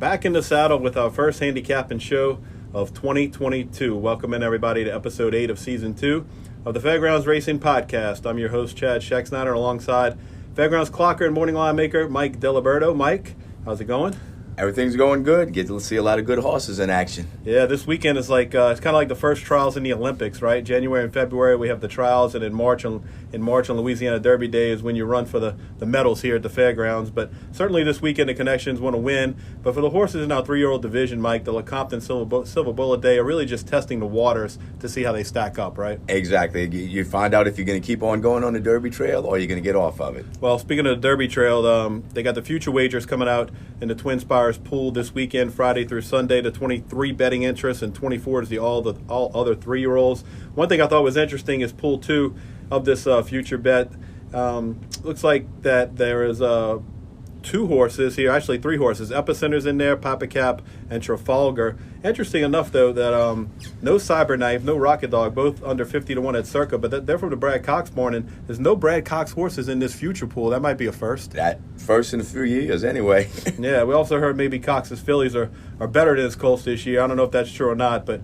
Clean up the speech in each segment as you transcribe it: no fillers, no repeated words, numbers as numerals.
Back in the saddle with our first handicapping show of 2022. Welcome in everybody to episode 8 of season 2 of the Fairgrounds Racing Podcast. I'm your host, Chad Scheck-Snyder, alongside Fairgrounds clocker and morning line maker, Mike Diliberto. Mike, how's it going? Everything's going good. Get to see a lot of good horses in action. Yeah, this weekend is like it's kind of like the first trials in the Olympics, right? January and February we have the trials, and in March on Louisiana Derby Day is when you run for the medals here at the fairgrounds. But certainly this weekend the Connections want to win. But for the horses in our 3-year-old division, Mike, the Lecomte and Silver Bullet Day are really just testing the waters to see how they stack up, right? Exactly. You find out if you're going to keep on going on the Derby Trail or you're going to get off of it. Well, speaking of the Derby Trail, they got the future wagers coming out in the Twin Spires pool this weekend, Friday through Sunday. The 23 betting interest and 24 is the all other 3-year-olds. One thing I thought was interesting is pool 2 of this future bet. Looks like that there is 2 horses here, actually 3 horses. Epicenter's in there, Papa Cap, and Trafalgar. Interesting enough, though, that no Cyberknife, no Rocket Dog, both under 50-1 at Circa, but they're from the Brad Cox barn, and there's no Brad Cox horses in this future pool. That might be a first. That first in a few years, anyway. Yeah, we also heard maybe Cox's fillies are better than his colts this year. I don't know if that's true or not, but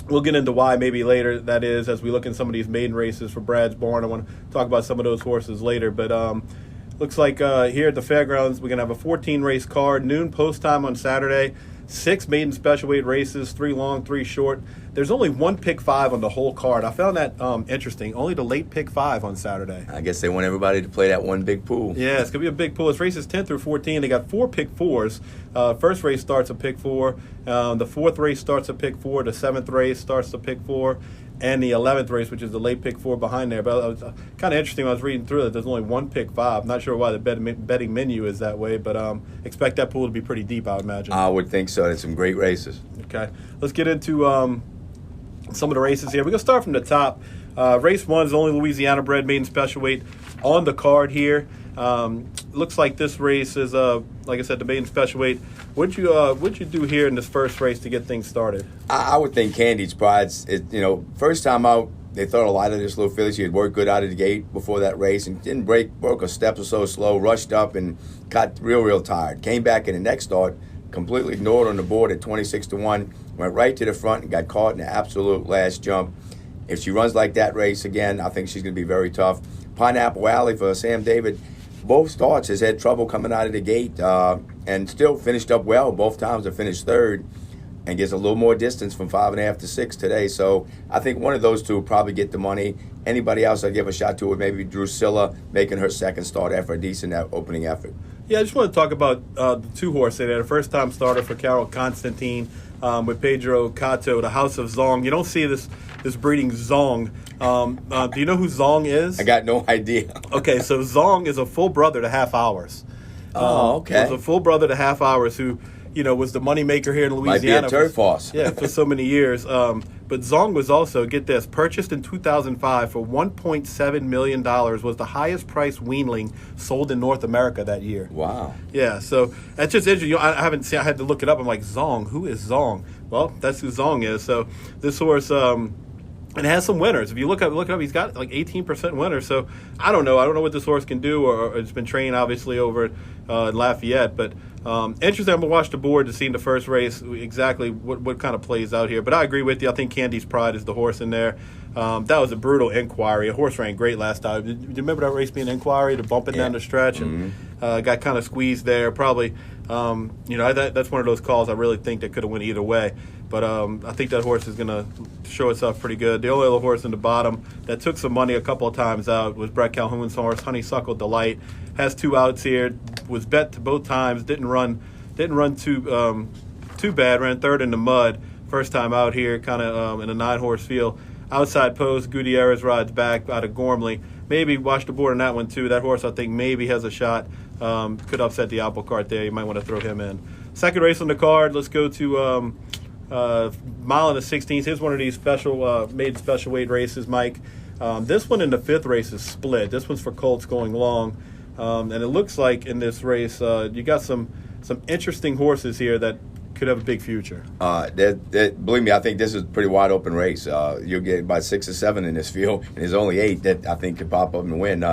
we'll get into why maybe later that is as we look in some of these maiden races for Brad's barn. I want to talk about some of those horses later, but looks like here at the fairgrounds we're going to have a 14-race card, noon post time on Saturday, 6 maiden special weight races, 3 long, 3 short. There's only 1 pick 5 on the whole card. I found that interesting. Only the late pick 5 on Saturday. I guess they want everybody to play that one big pool. Yeah, it's going to be a big pool. It's races 10 through 14. They got 4 pick 4s. First race starts at pick 4. The 4th race starts at pick 4. The 7th race starts at pick 4. And the 11th race, which is the late pick 4 behind there. But it was kind of interesting when I was reading through that there's only 1 pick 5. I'm not sure why the betting menu is that way, but expect that pool to be pretty deep, I would imagine. I would think so. There's some great races. Okay. Let's get into some of the races here. We're going to start from the top. Race 1 is the only Louisiana-bred maiden special weight on the card here. Looks like this race is, like I said, the maiden special weight. What'd you do here in this first race to get things started? I would think Candy's Pride's, first time out, they thought a lot of this little filly. She had worked good out of the gate before that race and didn't broke a step or so slow, rushed up and got real tired. Came back in the next start, completely ignored on the board at 26-1, went right to the front and got caught in the absolute last jump. If she runs like that race again, I think she's going to be very tough. Pineapple Alley for Sam David, both starts has had trouble coming out of the gate and still finished up well. Both times have finished third and gets a little more distance from 5.5 to 6 today. So I think one of those two will probably get the money. Anybody else I'd give a shot to would maybe Drusilla making her second start after a decent opening effort. Yeah, I just want to talk about the 2 horses there. The first-time starter for Carol Constantine with Pedro Cato, the House of Zong. You don't see this breeding Zong. Do you know who Zong is? I got no idea. Okay, so Zong is a full brother to Half Hours. Okay. He's a full brother to Half Hours who, was the moneymaker here in Louisiana. Might be a turf horse. Yeah, for so many years. But Zong was also, get this, purchased in 2005 for $1.7 million, was the highest priced weanling sold in North America that year. Wow. Yeah, so that's just interesting. I haven't seen. I had to look it up. I'm like, Zong, who is Zong? Well, that's who Zong is. So this horse, and it has some winners. If you look it up, he's got like 18% winners. So I don't know. I don't know what this horse can do, or it's been trained obviously over in Lafayette. But interesting. I'm gonna watch the board to see in the first race exactly what kind of plays out here. But I agree with you. I think Candy's Pride is the horse in there. That was a brutal inquiry. A horse ran great last time. Do you remember that race being inquiry, to bumping down the stretch, and got kind of squeezed there. Probably, that's one of those calls I really think that could have went either way. But I think that horse is going to show itself pretty good. The only other horse in the bottom that took some money a couple of times out was Brett Calhoun's horse, Honeysuckle Delight. Has 2 outs here. Was bet to both times. Didn't run too bad. Ran third in the mud. First time out here, kind of in a 9-horse field. Outside post, Gutierrez rides back out of Gormley. Maybe watch the board on that one too. That horse I think maybe has a shot. Could upset the apple cart there. You might want to throw him in. Second race on the card. Let's go to mile and the 16th. Here's one of these made special weight races, Mike. This one in the 5th race is split. This one's for colts going long. And it looks like in this race you got some interesting horses here that could have a big future. Believe me, I think this is a pretty wide open race. You'll get about 6 or 7 in this field, and there's only 8 that I think could pop up and win.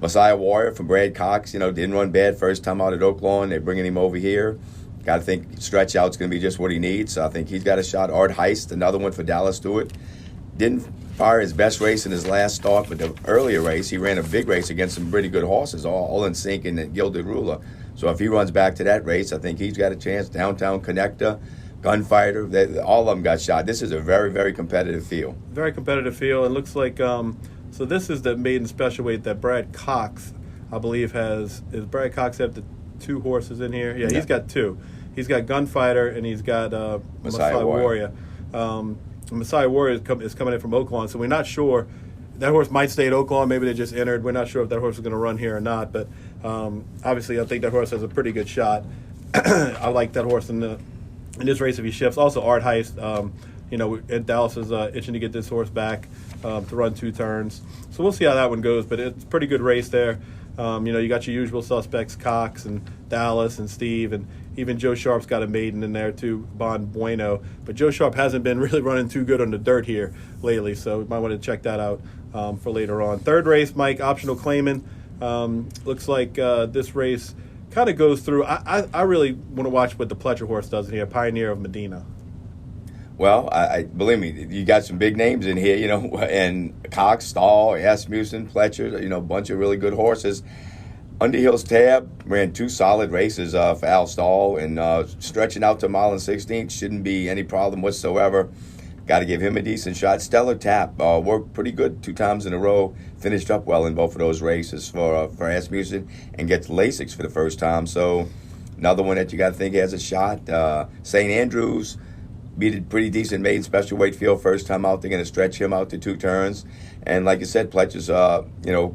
Messiah Warrior from Brad Cox, didn't run bad first time out at Oaklawn. They're bringing him over here. Got to think stretch out's going to be just what he needs. So I think he's got a shot. Art Heist, another one for Dallas Stewart. Didn't fire his best race in his last start, but the earlier race, he ran a big race against some pretty good horses, all in sync and Gilded Ruler. So if he runs back to that race, I think he's got a chance. Downtown Connector, Gunfighter, all of them got shot. This is a very, very competitive field. Very competitive field. It looks like, so this is the maiden special weight that Brad Cox, I believe, has. Is Brad Cox have the 2 horses in here? Yeah, he's got 2. He's got Gunfighter and he's got Messiah Warrior. Messiah Warrior is coming in from Oaklawn, so we're not sure. That horse might stay at Oaklawn. Maybe they just entered. We're not sure if that horse is going to run here or not. But obviously, I think that horse has a pretty good shot. I like that horse in this race if he shifts. Also, Art Heist. Dallas is itching to get this horse back to run 2 turns. So we'll see how that one goes. But it's a pretty good race there. You got your usual suspects, Cox and Dallas and Steve, and even Joe Sharp's got a maiden in there too, Bon Bueno. But Joe Sharp hasn't been really running too good on the dirt here lately, so you might want to check that out for later on. Third race, Mike, Optional Claimant. Looks like this race kind of goes through. I really want to watch what the Pletcher horse does in here, Pioneer of Medina. Well, I believe me, you got some big names in here, and Cox, Stahl, Asmussen, Pletcher, a bunch of really good horses. Underhill's Tab ran 2 solid races for Al Stahl, and stretching out to 1.16 shouldn't be any problem whatsoever. Got to give him a decent shot. Stellar Tap worked pretty good 2 times in a row. Finished up well in both of those races for Asmussen, and gets Lasix for the first time. So another one that you got to think has a shot. St. Andrews beat a pretty decent maiden special weight field first time out. They're going to stretch him out to 2 turns. And like you said, Pletcher's,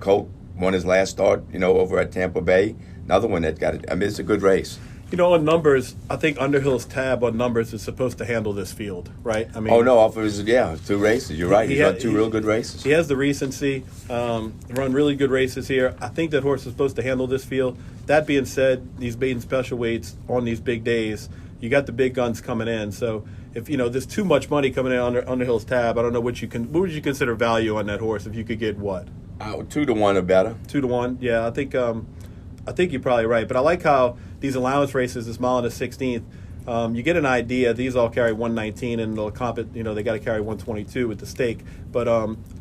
Colt won his last start, over at Tampa Bay. Another one that got it. I mean, it's a good race. On numbers, I think Underhill's Tab on numbers is supposed to handle this field, right? I mean, off of his 2 races. You're right. He's run 2 real good races. He has the recency, run really good races here. I think that horse is supposed to handle this field. That being said, these maiden special weights on these big days, you got the big guns coming in. So if there's too much money coming in Underhill's Tab, I don't know what would you consider value on that horse if you could get what? 2 to 1 or better. 2 to 1, yeah. I think you're probably right. But I like how these allowance races, this mile and a 16th, you get an idea. These all carry 119, and Lecomte, they got to carry 122 with the stake. But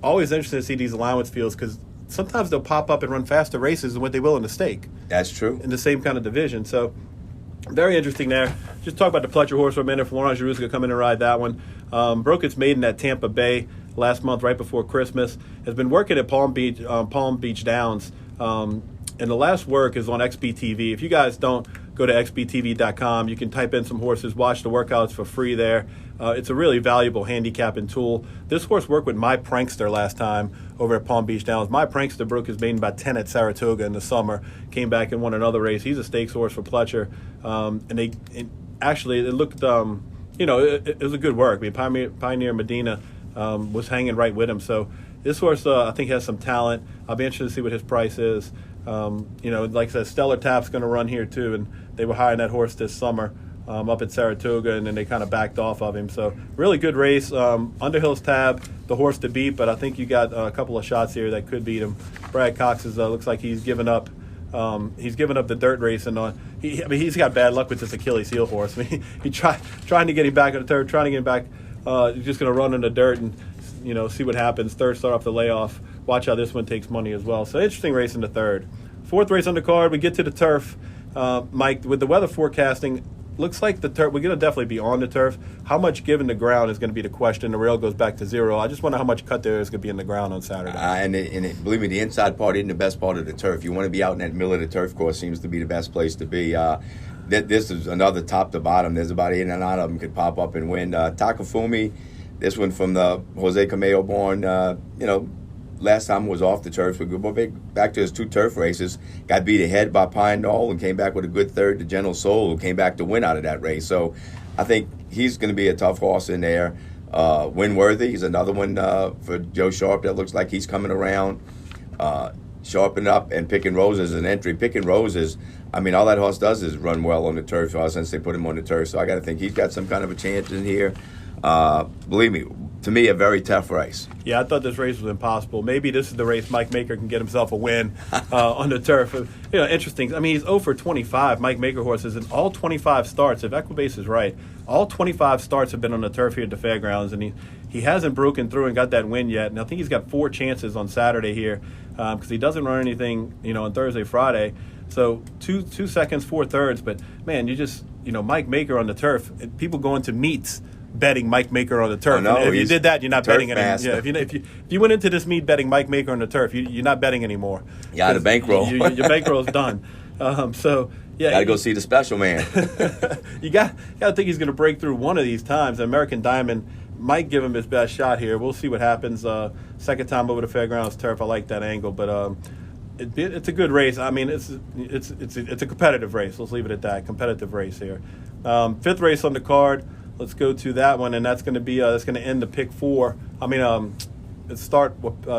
always interesting to see these allowance fields because sometimes they'll pop up and run faster races than what they will in the stake. That's true. In the same kind of division. So very interesting there. Just talk about the Pletcher horse for a minute. Florent Giroux come in and ride that one. Broke its maiden at Tampa Bay last month, right before Christmas. Has been working at Palm Beach Downs. And the last work is on XBTV. If you guys don't go to xbtv.com, you can type in some horses, watch the workouts for free there. It's a really valuable handicapping tool. This horse worked with My Prankster last time over at Palm Beach Downs. My Prankster broke his maiden by 10 at Saratoga in the summer, came back and won another race. He's a stakes horse for Pletcher. It looked, it was a good work. I mean, Pioneer Medina was hanging right with him. So this horse, I think, has some talent. I'll be interested to see what his price is. Like I said, Stellar Tap's going to run here too, and they were hiring that horse this summer up at Saratoga, and then they kind of backed off of him. So really good race. Underhill's Tab, the horse to beat, but I think you got a couple of shots here that could beat him. Brad Cox looks like he's given up. He's given up the dirt race, and he's got bad luck with this Achilles heel horse. I mean, he trying to get him back on the third, trying to get him back. He's just going to run in the dirt and see what happens. Third start off the layoff. Watch how this one takes money as well. So interesting race in the third. Fourth race on the card, we get to the turf. Mike, with the weather forecasting, looks like the turf, we're going to definitely be on the turf. How much given the ground is going to be the question. The rail goes back to 0. I just wonder how much cut there is going to be in the ground on Saturday. Believe me, the inside part isn't the best part of the turf. You want to be out in that middle of the turf course, seems to be the best place to be. This is another top to bottom. There's about 8 or 9 of them could pop up and win. Takafumi, this one from the Jose Cameo born, last time was off the turf. We go back to his 2 turf races. Got beat ahead by Pine Knoll and came back with a good third to Gentle Soul, who came back to win out of that race. So I think he's going to be a tough horse in there. Winworthy is another one for Joe Sharp that looks like he's coming around. Sharpen Up and Pickin' Roses an entry. Pickin' Roses, all that horse does is run well on the turf since they put him on the turf. So I got to think he's got some kind of a chance in here. Believe me, to me, a very tough race. Yeah, I thought this race was impossible. Maybe this is the race Mike Maker can get himself a win on the turf. Interesting. I mean, he's 0 for 25, Mike Maker horses, in all 25 starts. If Equibase is right, all 25 starts have been on the turf here at the fairgrounds, and he hasn't broken through and got that win yet. And I think he's got 4 chances on Saturday here because he doesn't run anything, on Thursday, Friday. So 2 seconds, 4 thirds. But, man, Mike Maker on the turf, people going to meets betting Mike Maker on the turf. No, if you did that, you're not betting anymore. Yeah, if you went into this meet betting Mike Maker on the turf, you're not betting anymore. You got a bankroll. Your bankroll's done. So yeah, got to go see the special man. You got to think he's going to break through one of these times. American Diamond might give him his best shot here. We'll see what happens. Second time over the fairgrounds turf. I like that angle, but it's a good race. I mean, it's a competitive race. Let's leave it at that. Competitive race here. 5th race on the card. Let's go to that one, and that's going to be that's going to end the pick 4. Start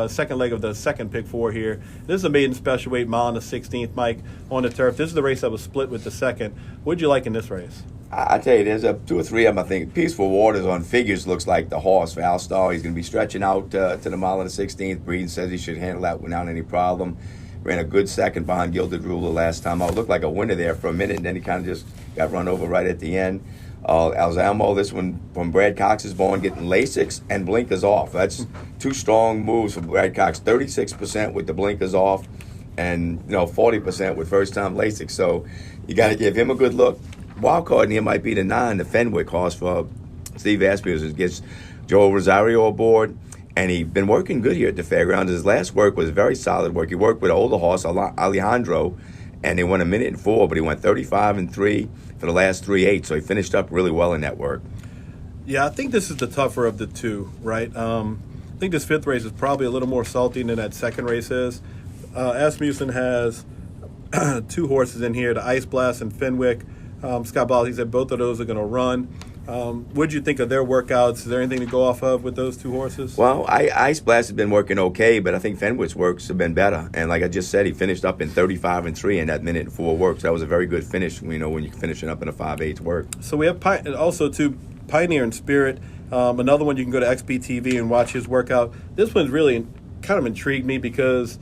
second leg of the second pick 4 here. This is a maiden special weight mile on the 16th, Mike, on the turf. This is the race that was split with the second. What did you like in this race? I tell you, there's 2 or 3 of them. I think Peaceful Waters on figures looks like the horse for Al Starr. He's going to be stretching out to the mile on the 16th. Breeden says he should handle that without any problem. Ran a good second behind Gilded Ruler last time out. Looked like a winner there for a minute, and then he kind of just got run over right at the end. Alzamo, this one from Brad Cox's barn, getting Lasix and blinkers off. That's 2 strong moves for Brad Cox. 36% with the blinkers off, and 40% with first-time Lasix. So you got to give him a good look. Wild card in here might be the 9, the Fenwick horse for Steve Aspers. It gets Joel Rosario aboard, and he's been working good here at the fairgrounds. His last work was very solid work. He worked with an older horse, Alejandro, and they went 1:04, but he went 35-3 for the last 3/8, so he finished up really well in that work. Yeah, I think this is the tougher of the 2, right? I think this 5th race is probably a little more salty than that second race is. Asmussen has 2 horses in here, the Ice Blast and Fenwick. Scott Ball, said both of those are going to run. What did you think of their workouts? Is there anything to go off of with those 2 horses? Well, Ice Blast has been working okay, but I think Fenwick's works have been better. And like I just said, he finished up in 35-3 in that 1:04 work. So that was a very good finish, when you're finishing up in a 5/8 work. So we have also Pioneer and Spirit. Another one you can go to XBTV and watch his workout. This one's really kind of intrigued me because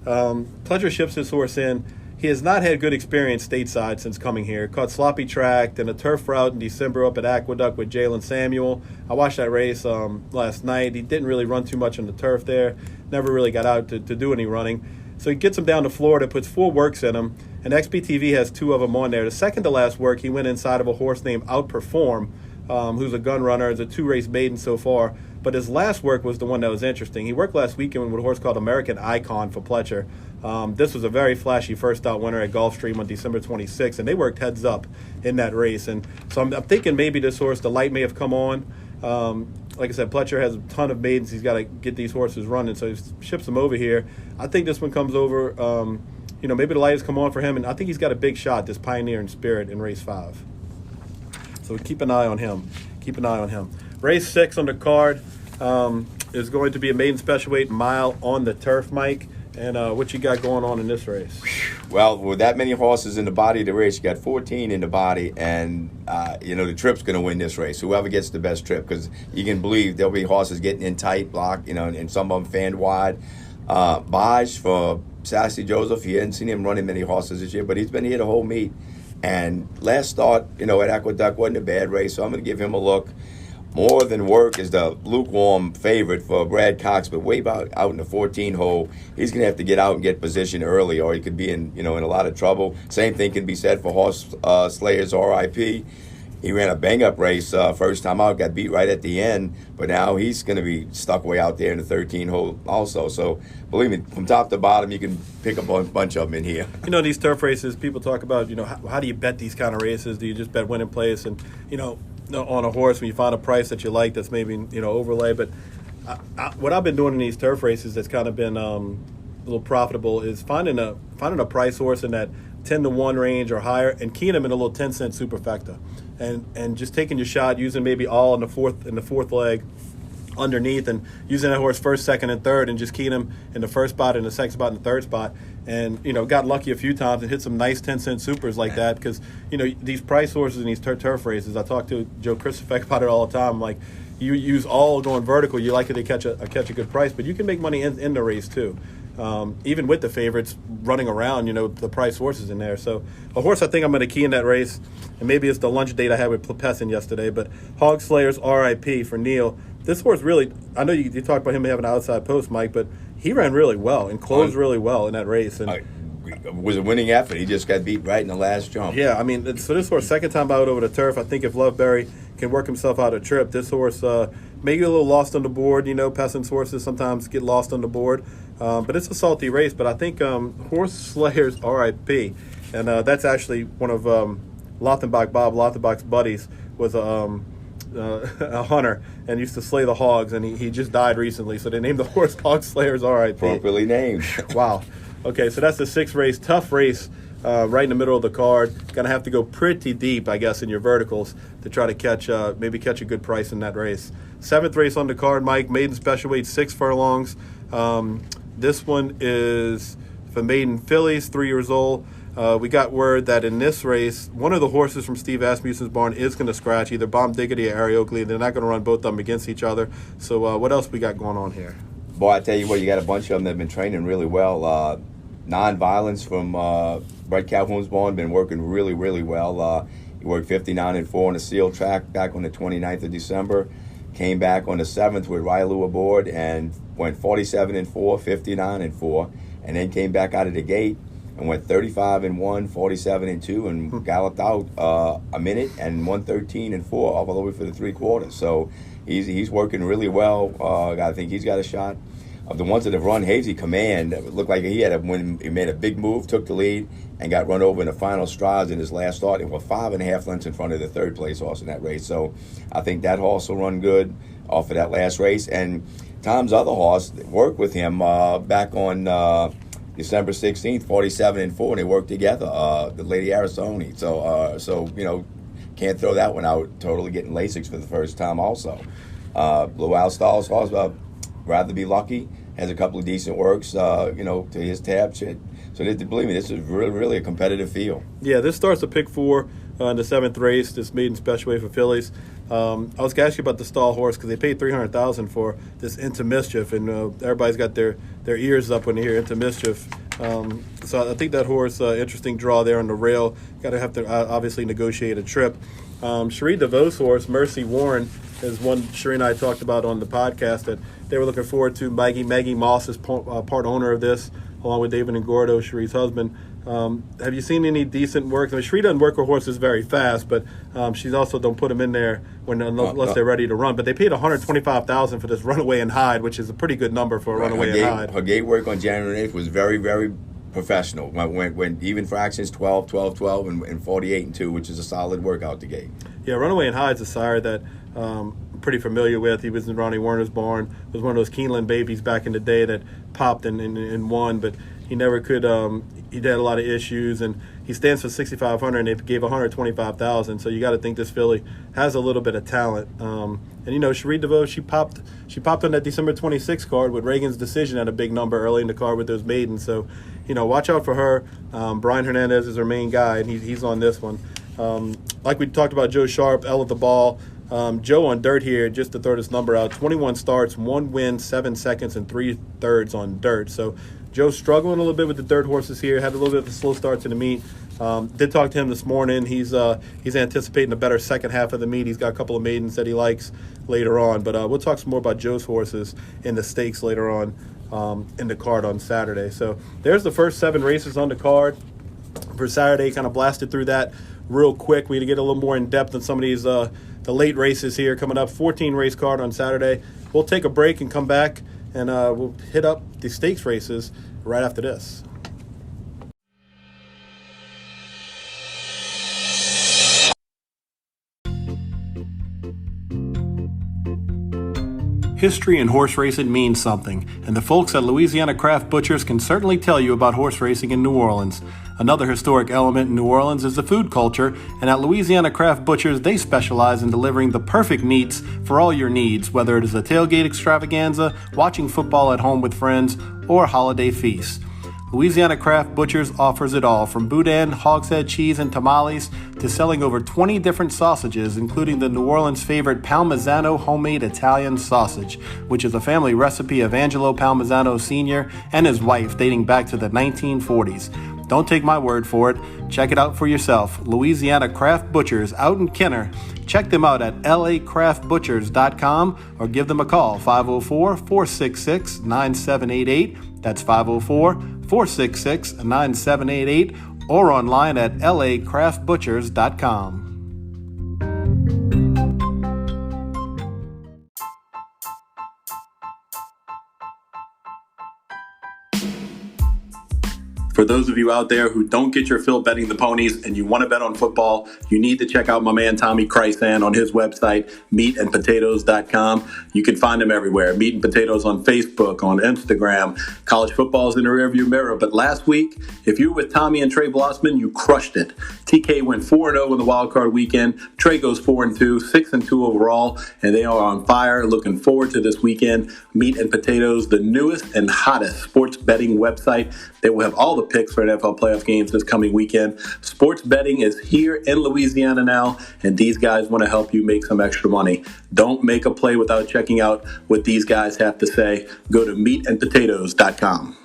Pledger ships his horse in. He has not had good experience stateside since coming here. Caught sloppy tracked and a turf route in December up at Aqueduct with Jalen Samuel. I watched that race last night. He didn't really run too much on the turf there. Never really got out to do any running. So he gets him down to Florida, puts 4 works in him, and XBTV has 2 of them on there. The second to last work, he went inside of a horse named Outperform, who's a gun runner. It's a 2-race maiden so far. But his last work was the one that was interesting. He worked last weekend with a horse called American Icon for Pletcher. This was a very flashy first-out winner at Gulfstream on December 26th, and they worked heads up in that race. And so I'm thinking maybe this horse, the light may have come on. Like I said, Pletcher has a ton of maidens. He's got to get these horses running, so he ships them over here. I think this one comes over. Maybe the light has come on for him, and I think he's got a big shot, this Pioneer and Spirit in race 5. So keep an eye on him. Race 6 on the card is going to be a maiden special weight mile on the turf, Mike. And what you got going on in this race? Well, with that many horses in the body of the race, you got 14 in the body, and the trip's going to win this race. Whoever gets the best trip, because you can believe there'll be horses getting in tight, block, and some of them fanned wide. Baj for Sassy Joseph, he hadn't seen him running many horses this year, but he's been here the whole meet. And last start, at Aqueduct wasn't a bad race, so I'm going to give him a look. More Than Work is the lukewarm favorite for Brad Cox, but way out in the 14 hole, he's going to have to get out and get position early, or he could be in a lot of trouble. Same thing can be said for Horse Slayers RIP. He ran a bang-up race first time out, got beat right at the end, but now he's going to be stuck way out there in the 13 hole also. So believe me, from top to bottom, you can pick up a bunch of them in here. These turf races, people talk about, how do you bet these kind of races? Do you just bet winning place? And, on a horse when you find a price that you like that's maybe overlay. But what I've been doing in these turf races that's kind of been a little profitable is finding a price horse in that 10-1 range or higher and keying them in a little 10-cent superfecta, and just taking your shot, using maybe all in the fourth leg, underneath and using that horse first, second, and third, and just keying him in the first spot, in the second spot, and the third spot. And, got lucky a few times and hit some nice 10-cent supers like that because, these price horses and these turf races, I talk to Joe Christopher about it all the time. Like, you use all going vertical, you like it to catch a good price, but you can make money in the race too. Even with the favorites running around, the price horses in there. So a horse I think I'm going to key in that race, and maybe it's the lunch date I had with Plessin yesterday, but Hog Slayers RIP for Neil. This horse really, I know you talked about him having an outside post, Mike, but he ran really well and closed really well in that race. And it was a winning effort. He just got beat right in the last jump. Yeah, I mean, so this horse, second time out over the turf. I think if Loveberry can work himself out a trip, this horse may get a little lost on the board. Pessin's horses sometimes get lost on the board. But it's a salty race. But I think Horse Slayers RIP, and that's actually one of Bob Lothenbach's buddies, was a hunter and used to slay the hogs, and he just died recently. So they named the horse Hog Slayers RIP. Appropriately named. Wow. Okay, so that's the 6th race. Tough race right in the middle of the card. Going to have to go pretty deep, I guess, in your verticals to try to catch a good price in that race. 7th race on the card, Mike. Maiden special weight, 6 furlongs. This one is for maiden fillies, 3 years old. We got word that in this race, one of the horses from Steve Asmussen's barn is going to scratch, either Bomb Diggity or Ari Oakley. They're not going to run both of them against each other. So what else we got going on here? Boy, I tell you what, you got a bunch of them that have been training really well. Non-violence from Brett Calhoun's barn, been working really, really well. He worked 59-4 on the seal track back on the 29th of December. Came back on the 7th with Railu aboard and went 47-4, 59-4, and then came back out of the gate and went 35-1, 47-2, and galloped out a minute and 113-4 all the way for the 3 quarters. So he's working really well. I think he's got a shot. Of the ones that have run, Hazy Command, it looked like he made a big move, took the lead, and got run over in the final strides in his last start. And was 5.5 lengths in front of the 3rd place horse in that race. So I think that horse will run good off of that last race. And Tom's other horse worked with him back on December 16th, 47-4, and they worked together, the Lady Arizona. So can't throw that one out. Totally getting Lasix for the first time also. Blue Al Stahl's horse, Rather Be Lucky, has a couple of decent works, to his tab. So believe me, this is really, really a competitive field. Yeah, this starts to pick 4 in the 7th race, this maiden special weight for fillies. I was going to ask you about the Stahl horse because they paid $300,000 for this Into Mischief, and everybody's got their ears up when they hear Into Mischief. So I think that horse, interesting draw there on the rail. Got to have to obviously negotiate a trip. Cherie DeVos' horse, Mercy Warren, is one Cherie and I talked about on the podcast that they were looking forward to. Maggie Moss is part owner of this, along with David and Gordo, Cherie's husband. Have you seen any decent work? I mean, Cherie doesn't work her horses very fast, but she's also don't put them in there unless they're ready to run. But they paid $125,000 for this Runaway and Hide, which is a pretty good number for a Runaway and Hide. Her gate work on January 8th was very, very professional. When even fractions 12, 12, 12, and 48-2, which is a solid workout to gate. Yeah, Runaway and Hide's a sire that I'm pretty familiar with. He was in Ronnie Werner's barn. Was one of those Keeneland babies back in the day that popped and won, but he never could. He had a lot of issues, and he stands for 6,500, and they gave 125,000. So you got to think this filly has a little bit of talent. And Cherie DeVos, she popped on that December 26th card with Reagan's Decision at a big number early in the card with those maidens. So watch out for her. Brian Hernandez is her main guy, and he's on this one. Like we talked about, Joe Sharp, L at the ball. Joe on dirt here, just to throw this number out, 21 starts, 1 win, 7 seconds, and 3/3 on dirt. So Joe's struggling a little bit with the dirt horses here, had a little bit of a slow start to the meet. Did talk to him this morning. He's anticipating a better second half of the meet. He's got a couple of maidens that he likes later on. But we'll talk some more about Joe's horses in the stakes later on in the card on Saturday. So there's the first 7 races on the card for Saturday. Kind of blasted through that real quick. We need to get a little more in depth on some of these the late races here coming up. 14 race card on Saturday. We'll take a break and come back, and we'll hit up the stakes races right after this. History in horse racing means something, and the folks at Louisiana Craft Butchers can certainly tell you about horse racing in New Orleans. Another historic element in New Orleans is the food culture, and at Louisiana Craft Butchers, they specialize in delivering the perfect meats for all your needs, whether it is a tailgate extravaganza, watching football at home with friends, or a holiday feast. Louisiana Craft Butchers offers it all, from boudin, hogshead cheese, and tamales, to selling over 20 different sausages, including the New Orleans favorite Palmisano homemade Italian sausage, which is a family recipe of Angelo Palmisano Sr. and his wife dating back to the 1940s. Don't take my word for it. Check it out for yourself. Louisiana Craft Butchers out in Kenner. Check them out at lacraftbutchers.com or give them a call, 504-466-9788. That's 504-466-9788, or online at lacraftbutchers.com. For those of you out there who don't get your fill betting the ponies and you want to bet on football, you need to check out my man Tommy Chrysan on his website, meatandpotatoes.com. You can find him everywhere. Meat and Potatoes on Facebook, on Instagram. College football is in the rearview mirror. But last week, if you were with Tommy and Trey Blossman, you crushed it. TK went 4-0 in the wild card weekend. Trey goes 4-2, 6-2 overall, and they are on fire. Looking forward to this weekend. Meat and Potatoes, the newest and hottest sports betting website. They will have all the picks for NFL playoff games this coming weekend. Sports betting is here in Louisiana now, and these guys want to help you make some extra money. Don't make a play without checking out what these guys have to say. Go to meatandpotatoes.com.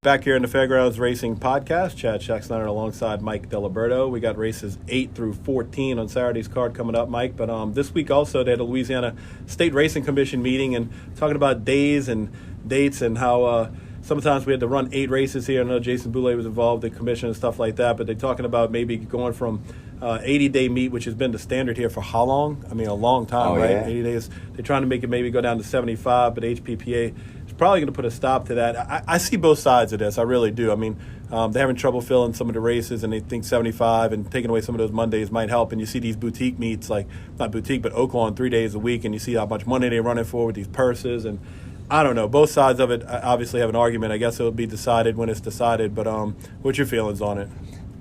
Back here in the Fairgrounds Racing Podcast, Chad Schecksteiner alongside Mike Diliberto. We got races 8 through 14 on Saturday's card coming up, Mike. But this week also they had a Louisiana State Racing Commission meeting and talking about days and dates and how sometimes we had to run 8 races here. I know Jason Boulay was involved in the commission and stuff like that, but they're talking about maybe going from 80-day meet, which has been the standard here for how long? I mean, a long time, right? Yeah. 80 days. They're trying to make it maybe go down to 75, but HPPA is probably going to put a stop to that. I see both sides of this. I really do. I mean, they're having trouble filling some of the races, and they think 75 and taking away some of those Mondays might help. And you see these boutique meets, like not boutique, but Oaklawn 3 days a week, and you see how much money they're running for with these purses. And I don't know. Both sides of it obviously have an argument. I guess it'll be decided when it's decided. But what's your feelings on it?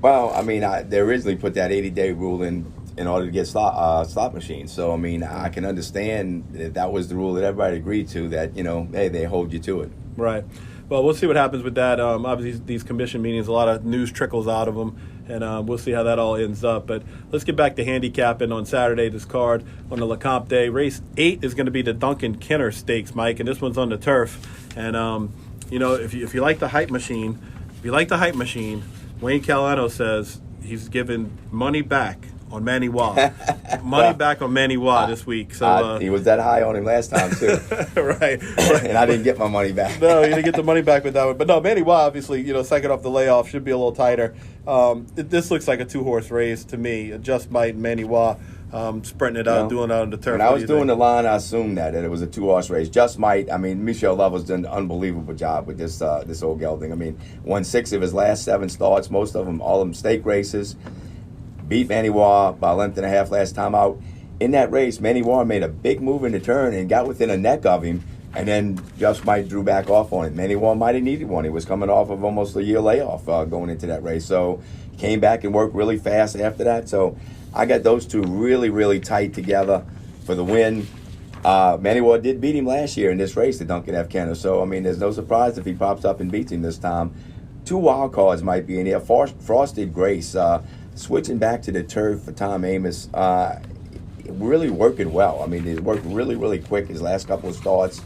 Well, I mean, they originally put that 80-day rule in order to get slot machines. So, I mean, I can understand that was the rule that everybody agreed to, that, you know, hey, they hold you to it. Right. Well, we'll see what happens with that. Obviously, these commission meetings, a lot of news trickles out of them, and we'll see how that all ends up. But let's get back to handicapping on Saturday, this card on the Lecomte. Race 8 is going to be the Duncan Kenner Stakes, Mike, and this one's on the turf. And, you know, if you like the hype machine, Wayne Calano says he's giving money back on Manny Waugh. Back on Manny Waugh this week. So he was that high on him last time, too. right. And I didn't get my money back. No, you didn't get the money back with that one. But no, Manny Waugh, obviously, you know, second off the layoff, should be a little tighter. This looks like a 2-horse race to me. Just Might and Manny Waugh sprinting it out, doing it out on the turf. When I was doing the line, I assumed that it was a 2-horse race. Just Might. I mean, Michelle Lovell's done an unbelievable job with this old gelding. I mean, won 6 of his last 7 starts, most of them, all of them stake races. Beat Manny Waugh by a length and a half last time out. In that race, Manny Waugh made a big move in the turn and got within a neck of him, and then Just Might drew back off on it. Manny Waugh might have needed one. He was coming off of almost a year layoff going into that race. So came back and worked really fast after that. So I got those two really, really tight together for the win. Manny Waugh did beat him last year in this race, the Duncan F. Kenner. So, I mean, there's no surprise if he pops up and beats him this time. 2 wild cards might be in here. Frosted Grace, switching back to the turf for Tom Amos, really working well. I mean, he's worked really, really quick his last couple of starts.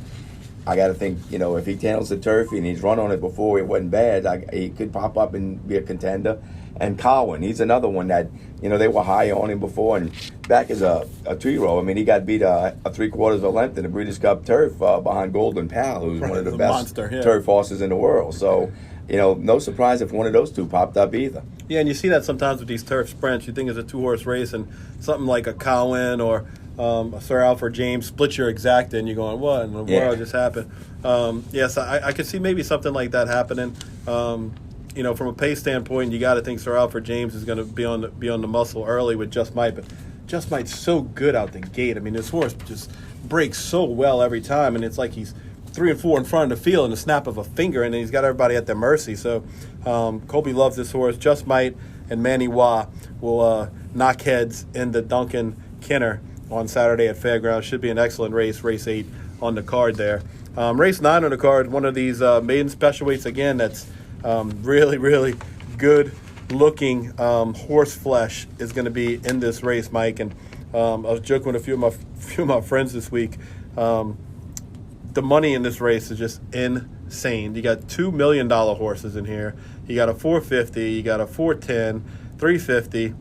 I got to think, you know, if he handles the turf and he's run on it before, it wasn't bad, he could pop up and be a contender. And Colwyn, he's another one that, you know, they were high on him before. And back as a 2-year-old, I mean, he got beat a 3/4 of a length in the Breeders' Cup turf behind Golden Pal, who's one of the best turf horses in the world. So, you know, no surprise if one of those two popped up either. Yeah, and you see that sometimes with these turf sprints. You think it's a 2-horse race, and something like a Colwyn or Sir Alfred James split your exacta, and you're going, what in the world just happened? Yes, I could see maybe something like that happening. You know, from a pace standpoint, you got to think Sir Alfred James is going to be on the muscle early with Just Might. But Just Might's so good out the gate. I mean, this horse just breaks so well every time, and it's like he's 3 and 4 in front of the field in the snap of a finger, and then he's got everybody at their mercy. So Colby loves this horse. Just Might and Manny Wah will knock heads in the Duncan Kenner on Saturday at Fairgrounds. Should be an excellent race. Race 8 on the card there. Race 9 on the card, one of these maiden special weights again that's really, really good looking horse flesh is going to be in this race, Mike. And I was joking with a few of my friends this week. The money in this race is just insane. You got $2 million horses in here. You got a 450, you got a 410, 350.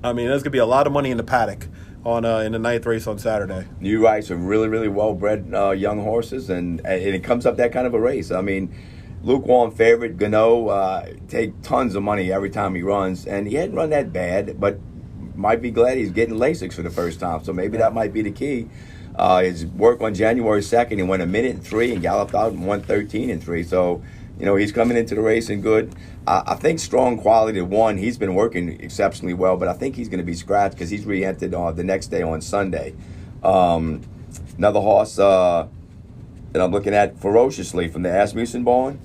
I mean, there's going to be a lot of money in the paddock on in the 9th race on Saturday. You right, some really, really well-bred young horses, and it comes up that kind of a race. I mean, lukewarm favorite, Gano, take tons of money every time he runs, and he hadn't run that bad, but might be glad he's getting Lasix for the first time, so maybe that might be the key. His work on January 2nd, he went 1:03 and galloped out in 1:13.3, so he's coming into the race in good. I think strong quality 1. He's been working exceptionally well, but I think he's going to be scratched because he's re-entered the next day on Sunday. Another horse that I'm looking at ferociously from the Asmussen barn,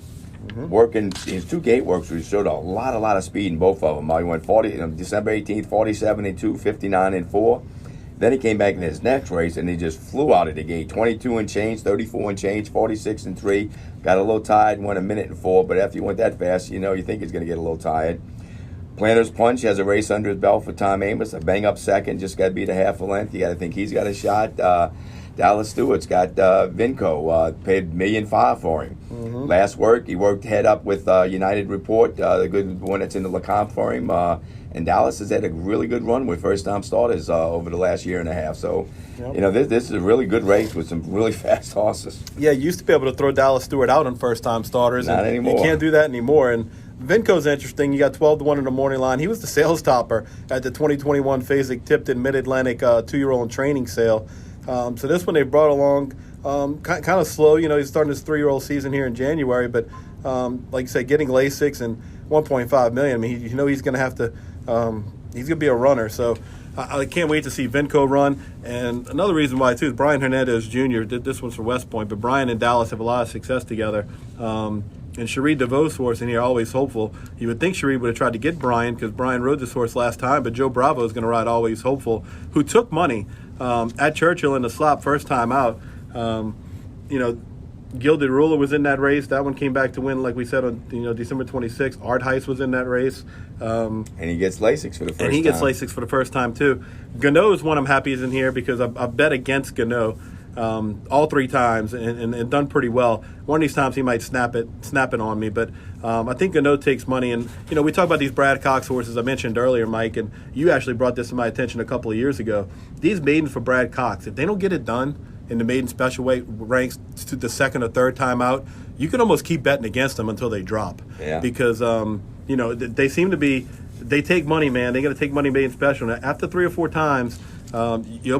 working his 2 gate works, which showed a lot of speed in both of them. He went 40 December 18th, 47 and 2, 59 and 4. Then he came back in his next race and he just flew out of the gate. 22 and change, 34 and change, 46 and 3. Got a little tired, went 1:04. But after you went that fast, you think he's going to get a little tired. Planter's Punch has a race under his belt for Tom Amos. A bang-up second, just got to beat a half a length. You got to think he's got a shot. Dallas Stewart's got Vinco, paid $1.5 million for him. Last work, he worked head up with United Report, the good one that's in the Lecomte for him. And Dallas has had a really good run with first-time starters over the last year and a half. So, this is a really good race with some really fast horses. Yeah, you used to be able to throw Dallas Stewart out on first-time starters. Not anymore. You can't do that anymore. And Vinco's interesting. You got 12-1 in the morning line. He was the sales topper at the 2021 Fasig-Tipton Mid-Atlantic 2-year-old training sale. So this one they brought along kind of slow. He's starting his 3-year-old season here in January. But like you said, getting Lasix and $1.5 million, I mean, he's going to have to he's going to be a runner. So I can't wait to see Vinco run. And another reason why, too, is Brian Hernandez Jr. did this one's for West Point. But Brian and Dallas have a lot of success together. And Cherie DeVos' horse in here, Always Hopeful. You would think Cherie would have tried to get Brian because Brian rode this horse last time, but Joe Bravo is going to ride Always Hopeful, who took money at Churchill in the slop first time out. Gilded Ruler was in that race. That one came back to win, like we said, on December 26th. Art Heist was in that race. And he gets Lasix for the first time. And he gets Lasix for the first time, too. Gano is one I'm happy is in here because I bet against Gano all 3 times and done pretty well. One of these times he might snap it on me, but I think Gano takes money. And, we talk about these Brad Cox horses I mentioned earlier, Mike, and you actually brought this to my attention a couple of years ago. These maidens for Brad Cox, if they don't get it done in the maiden special weight ranks to the 2nd or 3rd time out, you can almost keep betting against them until they drop. Yeah. Because, they seem to be, they take money, man. They got to take money maiden special. And after 3 or 4 times, you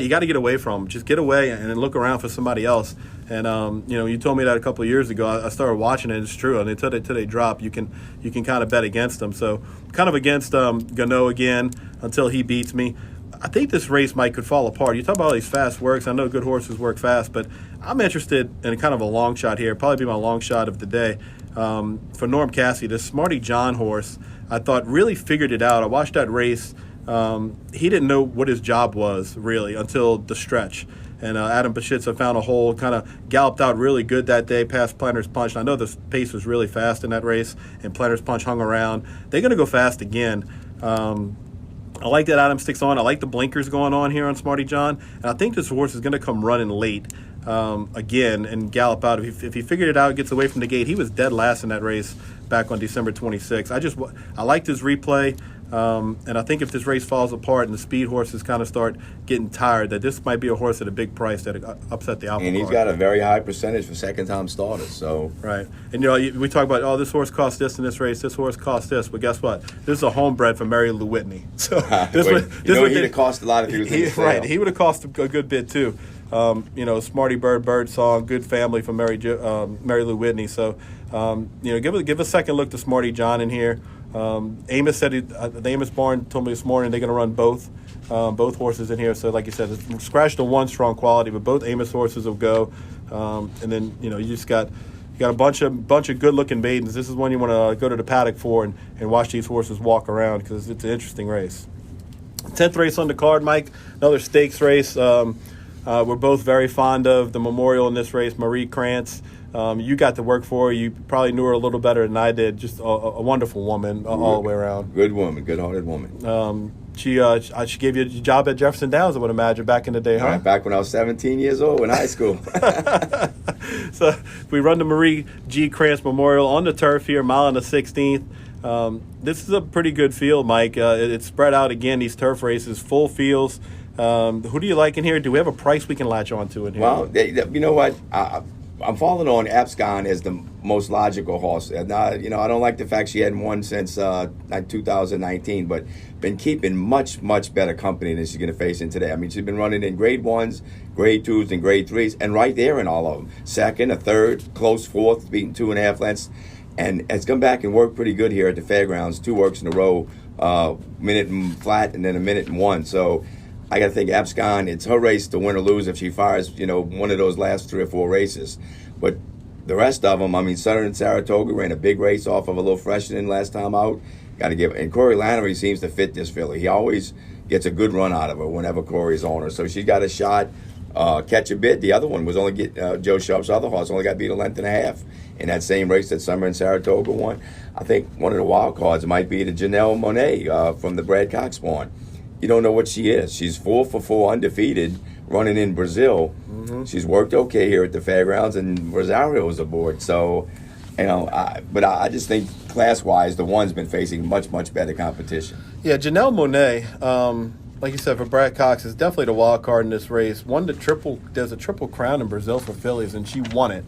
got to get away from them. Just get away and then look around for somebody else. And you told me that a couple of years ago. I started watching it. It's true. And until they drop, you can kind of bet against them. So kind of against Gano again until he beats me. I think this race could fall apart. You talk about all these fast works. I know good horses work fast, but I'm interested in kind of a long shot here. Probably be my long shot of the day. For Norm Cassie, this Smarty John horse, I thought really figured it out. I watched that race. He didn't know what his job was, really, until the stretch. And Adam Pashitza found a hole, kind of galloped out really good that day past Planter's Punch. And I know the pace was really fast in that race, and Planter's Punch hung around. They're going to go fast again. I like that Adam sticks on. I like the blinkers going on here on Smarty John. And I think this horse is going to come running late again and gallop out. If he figured it out, gets away from the gate. He was dead last in that race back on December 26th. I liked his replay. And I think if this race falls apart and the speed horses kind of start getting tired, that this might be a horse at a big price that upset the apple cart. And he's got a very high percentage for second-time starters. So right. And we talk about, this horse cost this in this race, this horse cost this, but guess what? This is a homebred for Mary Lou Whitney. So this would have cost a lot if he was in the sale. Right. He would have cost a good bit too. Smarty Bird song, good family from Mary Lou Whitney. So give a second look to Smarty John in here. Amos said the Amos barn told me this morning they're going to run both horses in here. So like you said, it's scratched the one strong quality, but both Amos horses will go. And then you just got a bunch of good looking maidens. This is one you want to go to the paddock for and watch these horses walk around because it's an interesting race. 10th race on the card, Mike. Another stakes race. We're both very fond of the Memorial in this race, Marie Krantz. You got to work for her. You probably knew her a little better than I did. Just a wonderful woman all the way around. Good woman, good-hearted woman. She gave you a job at Jefferson Downs, I would imagine, back in the day, huh? Right, back when I was 17 years old in high school. So we run the Marie G. Krantz Memorial on the turf here, mile and the 16th. This is a pretty good field, Mike. It's spread out again, these turf races, full fields. Who do you like in here? Do we have a price we can latch on to in here? Well, you know what? I'm falling on Abscon as the most logical horse. Now, I don't like the fact she hadn't won since 2019, but been keeping much, much better company than she's going to face in today. I mean, she's been running in grade 1s, grade 2s, and grade 3s, and right there in all of them. Second, a third, close fourth, beating 2.5 lengths. And it's come back and worked pretty good here at the fairgrounds. 2 works in a row, minute and flat, and then a minute and 1. So I got to think Abscon, it's her race to win or lose if she fires, one of those last 3 or 4 races. But the rest of them, I mean, Southern Saratoga ran a big race off of a little freshening last time out. Got to give, and Corey Lannery seems to fit this filly. He always gets a good run out of her whenever Corey's on her. So she's got a shot. Catch a bit. The other one was only Joe Sharp's other horse only got beat a length and a half in that same race that Summer and Saratoga won. I think one of the wild cards might be the Janelle Monáe from the Brad Cox barn. You don't know what she is. She's 4 for 4 undefeated running in Brazil. Mm-hmm. She's worked okay here at the fairgrounds, and Rosario's aboard. So, but I just think class-wise, the one's been facing much, much better competition. Yeah, Janelle Monáe, like you said, for Brad Cox, is definitely the wild card in this race. There's a triple crown in Brazil for fillies, and she won it.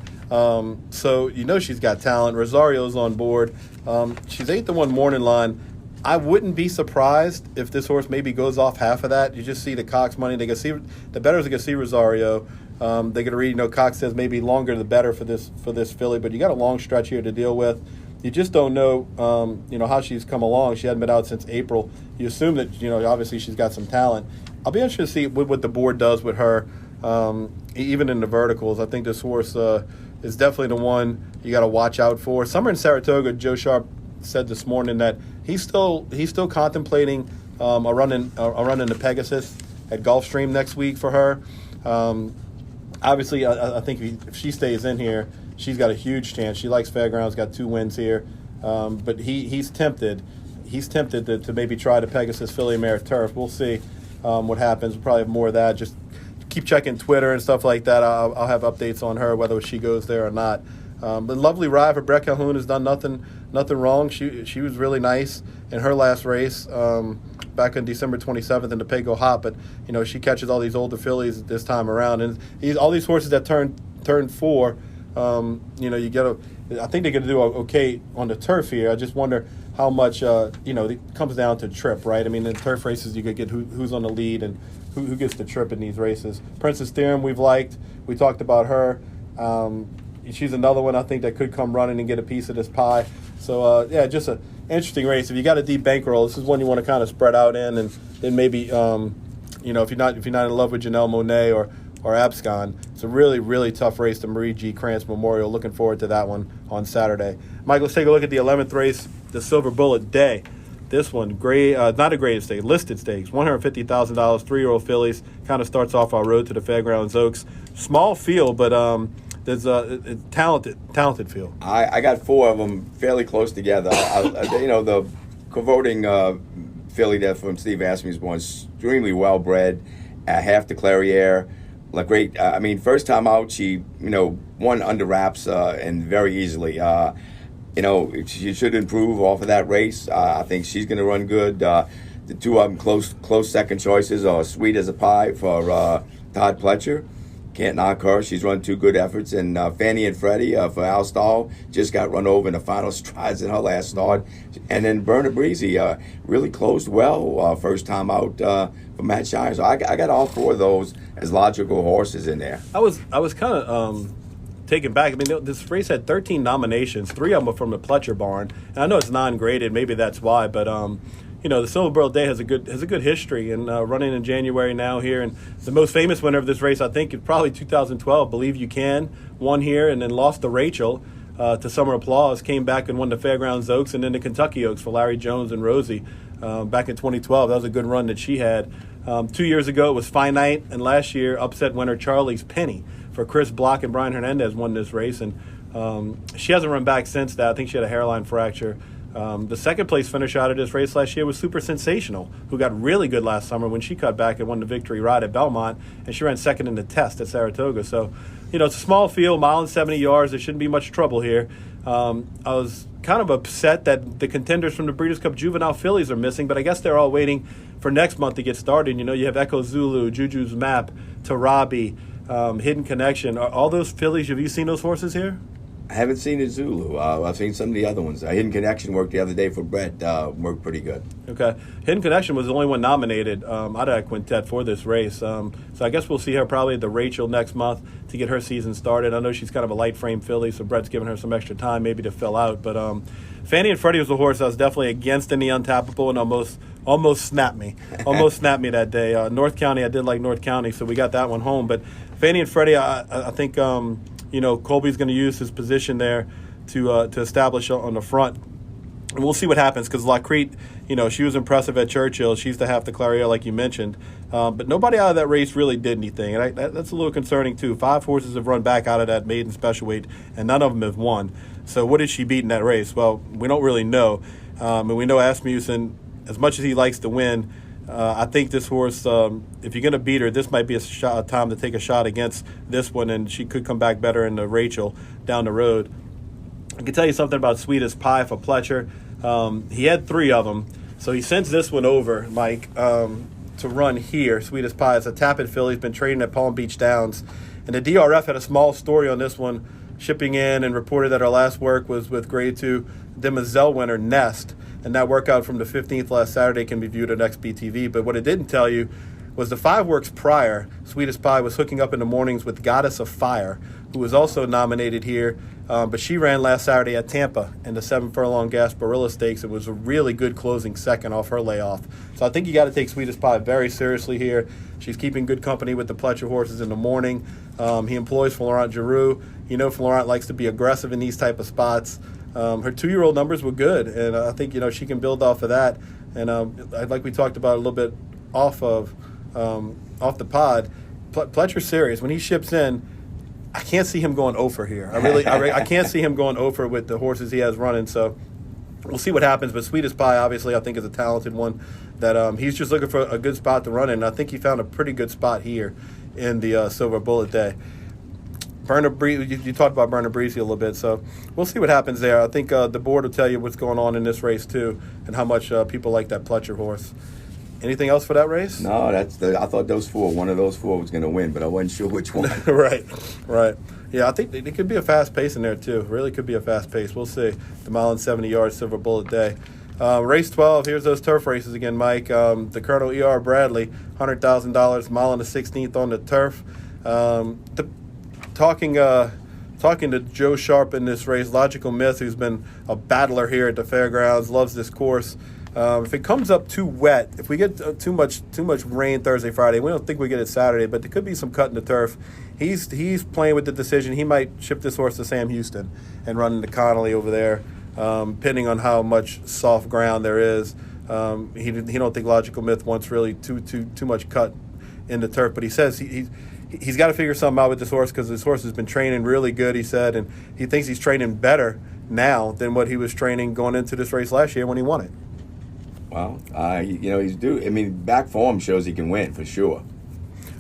So she's got talent. Rosario's on board. She's 8-1 morning line. I wouldn't be surprised if this horse maybe goes off half of that. You just see the Cox money. They can see the bettors are going to see Rosario. They're going to read. Cox says maybe longer the better for this filly, but you got a long stretch here to deal with. You just don't know, how she's come along. She hadn't been out since April. You assume that, obviously she's got some talent. I'll be interested to see what the board does with her, even in the verticals. I think this horse is definitely the one you got to watch out for. Summer in Saratoga, Joe Sharp said this morning that he's still contemplating a run in the Pegasus at Gulfstream next week for her. Obviously, I think if she stays in here, she's got a huge chance. She likes fairgrounds, got 2 wins here, but he's tempted. He's tempted to maybe try the Pegasus filly mare turf. We'll see what happens. We'll probably have more of that. Just keep checking Twitter and stuff like that. I'll have updates on her whether she goes there or not. But lovely ride for Brett Calhoun. Has done nothing wrong. She was really nice in her last race back on December 27th in the Pago Hop. But she catches all these older fillies this time around, and all these horses that turn 4. You get I think they're going to do okay on the turf here. I just wonder how much it comes down to trip, right? I mean, in turf races you could get who's on the lead and who gets the trip in these races. Princess Theorem we've liked. We talked about her. She's another one I think that could come running and get a piece of this pie. So just an interesting race. If you got a deep bankroll, this is one you want to kind of spread out in, and then maybe if you're not in love with Janelle Monáe or Abscon, it's a really, really tough race, the Marie G. Krantz Memorial. Looking forward to that one on Saturday. Mike, let's take a look at the 11th race, the Silver Bullet Day. This one, not a graded stake, listed stakes, $150,000, 3-year-old fillies. Kind of starts off our road to the Fairgrounds Oaks. Small field, but there's a talented field. I got 4 of them fairly close together. The voting filly there from Steve Asmu's one, extremely well bred, half the Clairiere. Great. First time out, she won under wraps and very easily. She should improve off of that race. I think she's going to run good. The 2 of them close second choices are Sweet as a Pie for Todd Pletcher. Can't knock her. She's run 2 good efforts. And Fanny and Freddie for Al Stahl just got run over in the final strides in her last start. And then Berna Breezy really closed well first time out for Matt Shire. So I got all 4 of those as logical horses in there. I was kind of taken back. I mean, this race had 13 nominations. 3 of them were from the Pletcher barn. And I know it's non-graded. Maybe that's why. But, the Silver Bullet Day has a good history and running in January now here. And the most famous winner of this race, I think, is probably 2012. Believe You Can won here and then lost to Rachel to Summer Applause. Came back and won the Fairgrounds Oaks and then the Kentucky Oaks for Larry Jones and Rosie back in 2012. That was a good run that she had. 2 years ago, it was Finite. And last year, upset winner Charlie's Penny for Chris Block and Brian Hernandez won this race. And she hasn't run back since that. I think she had a hairline fracture. The second place finisher out of this race last year was Super Sensational, who got really good last summer when she cut back and won the victory ride at Belmont, and she ran second in the test at Saratoga. So, it's a small field, mile and 70 yards. There shouldn't be much trouble here. I was kind of upset that the contenders from the Breeders' Cup Juvenile fillies are missing, but I guess they're all waiting for next month to get started. You have Echo Zulu, Juju's Map, Tarabi, Hidden Connection. Are all those fillies, have you seen those horses here? I haven't seen a Zulu. I've seen some of the other ones. Hidden Connection worked the other day for Brett. Worked pretty good. Okay. Hidden Connection was the only one nominated out of that quintet for this race. So I guess we'll see her probably at the Rachel next month to get her season started. I know she's kind of a light frame filly, so Brett's giving her some extra time maybe to fill out. But Fanny and Freddie was a horse I was definitely against in the Untappable and almost snapped me. Almost snapped me that day. North County, I did like North County, so we got that one home. But Fanny and Freddie, I think Colby's going to use his position there to establish on the front. And we'll see what happens because Lacrete, she was impressive at Churchill. She's the half the Clarion, like you mentioned. But nobody out of that race really did anything. And that's a little concerning, too. 5 horses have run back out of that maiden special weight, and none of them have won. So what did she beat in that race? Well, we don't really know. And we know Asmussen, as much as he likes to win, I think this horse, if you're going to beat her, this might be a time to take a shot against this one, and she could come back better in the Rachel down the road. I can tell you something about Sweetest Pie for Pletcher. He had 3 of them, so he sends this one over, Mike, to run here. Sweetest Pie is a Tapit filly. He's been training at Palm Beach Downs, and the DRF had a small story on this one, shipping in and reported that her last work was with Grade 2 Demoiselle winner Nest. And that workout from the 15th last Saturday can be viewed on XBTV. But what it didn't tell you was the 5 works prior, Sweetest Pie was hooking up in the mornings with Goddess of Fire, who was also nominated here. But she ran last Saturday at Tampa in the 7 furlong Gasparilla Stakes. It was a really good closing second off her layoff. So I think you got to take Sweetest Pie very seriously here. She's keeping good company with the Pletcher horses in the morning. He employs Florent Giroux. Florent likes to be aggressive in these type of spots. Her 2-year-old numbers were good, and I think she can build off of that. And like we talked about a little bit off the pod, Pletcher's serious. When he ships in, I can't see him going over here. I can't see him going over with the horses he has running. So we'll see what happens. But Sweetest Pie, obviously, I think is a talented one that he's just looking for a good spot to run in. And I think he found a pretty good spot here in the Silver Bullet Day. You talked about Bernard Breezy a little bit, so we'll see what happens there. I think the board will tell you what's going on in this race, too, and how much people like that Pletcher horse. Anything else for that race? No, I thought one of those 4 was going to win, but I wasn't sure which one. Right. Yeah, I think it could be a fast pace in there, too. Really could be a fast pace. We'll see. The mile and 70 yards Silver Bullet Day. Race 12, here's those turf races again, Mike. The Colonel E.R. Bradley, $100,000, mile and the 16th on the turf. Talking to Joe Sharp in this race, Logical Myth, who's been a battler here at the fairgrounds, loves this course. If it comes up too wet, if we get too much rain Thursday, Friday, we don't think we get it Saturday, but there could be some cut in the turf. He's playing with the decision. He might ship this horse to Sam Houston and run into Connolly over there, depending on how much soft ground there is. He don't think Logical Myth wants really too much cut in the turf, but he says he's got to figure something out with this horse because this horse has been training really good, he said, and he thinks he's training better now than what he was training going into this race last year when he won it. Well, he's due. I mean, back form shows he can win for sure.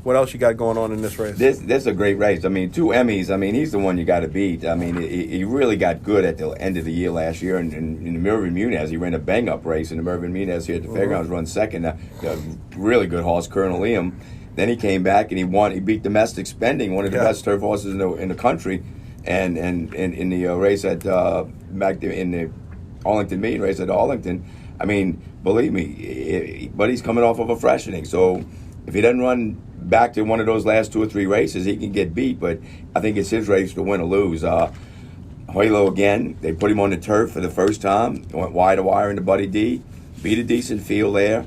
What else you got going on in this race? This is a great race. I mean, 2 Emmys. I mean, he's the one you got to beat. I mean, he really got good at the end of the year last year. And Mervyn Munez, he ran a bang-up race, and the Mervyn Munez here at the Fairgrounds run second. A really good horse, Colonel Liam. Then he came back and he won. He beat Domestic Spending, one of the best turf horses in the country, and in the race at back in the Arlington meet race at Arlington. I mean, believe me, but he's coming off of a freshening. So if he doesn't run back to one of those last 2 or 3 races, he can get beat, but I think it's his race to win or lose. Hoylo again, they put him on the turf for the first time, went wide to wire into Buddy D, beat a decent field there.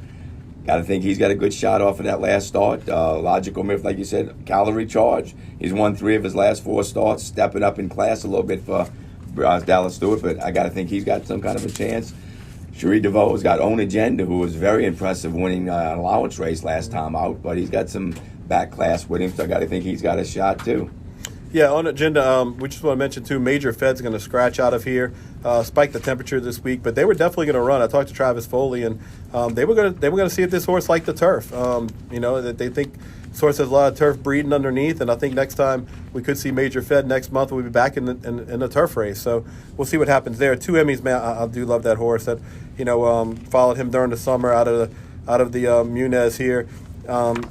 Got to think he's got a good shot off of that last start. Logical Myth, like you said, calorie charge. He's won 3 of his last 4 starts, stepping up in class a little bit for Dallas Stewart, but I got to think he's got some kind of a chance. Cherie DeVoe's got Own Agenda, who was very impressive winning an allowance race last time out, but he's got some back class with him, so I got to think he's got a shot too. Yeah, on agenda, we just want to mention too, Major Fed's going to scratch out of here, spike the temperature this week, but they were definitely going to run. I talked to Travis Foley, and they were going to see if this horse liked the turf. That they think this horse has a lot of turf breeding underneath, and I think next time we could see Major Fed next month. We'll be back in the turf race, so we'll see what happens there. 2 Emmys, man, I do love that horse. That followed him during the summer out of the Munez here.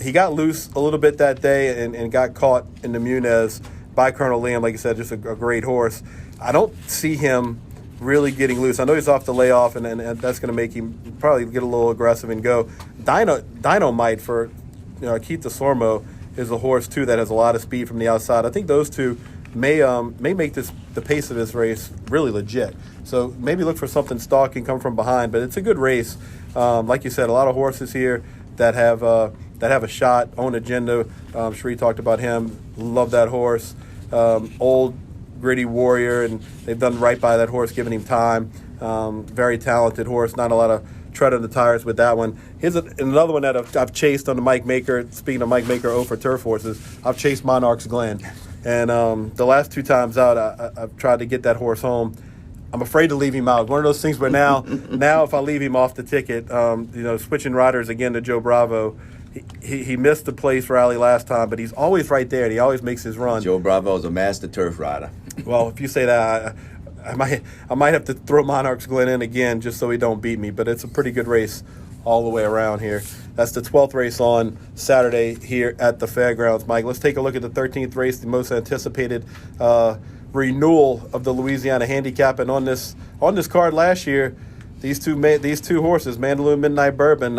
He got loose a little bit that day and got caught in the Munez by Colonel Liam. Like I said, just a great horse. I don't see him really getting loose. I know he's off the layoff, and that's going to make him probably get a little aggressive and go. Dynamite for Keith DeSormo is a horse, too, that has a lot of speed from the outside. I think those two may make the pace of this race really legit. So maybe look for something stalking, come from behind. But it's a good race. Like you said, a lot of horses here that have a shot. Own Agenda, Cherie talked about him. Love that horse. Old, gritty warrior, and they've done right by that horse, giving him time. Very talented horse. Not a lot of tread on the tires with that one. Here's another one that I've chased on the Mike Maker. Speaking of Mike Maker, for turf horses, I've chased Monarch's Glen. And the last 2 times out, I've tried to get that horse home. I'm afraid to leave him out. One of those things where now if I leave him off the ticket, switching riders again to Joe Bravo, he missed the place rally last time, but he's always right there, and he always makes his run. Joe Bravo's a master turf rider. Well, if you say that, I might have to throw Monarch's Glen in again just so he don't beat me, but it's a pretty good race all the way around here. That's the 12th race on Saturday here at the fairgrounds, Mike. Let's take a look at the 13th race, the most anticipated renewal of the Louisiana Handicap. And on this card last year, these two horses, Mandaloun, Midnight Bourbon,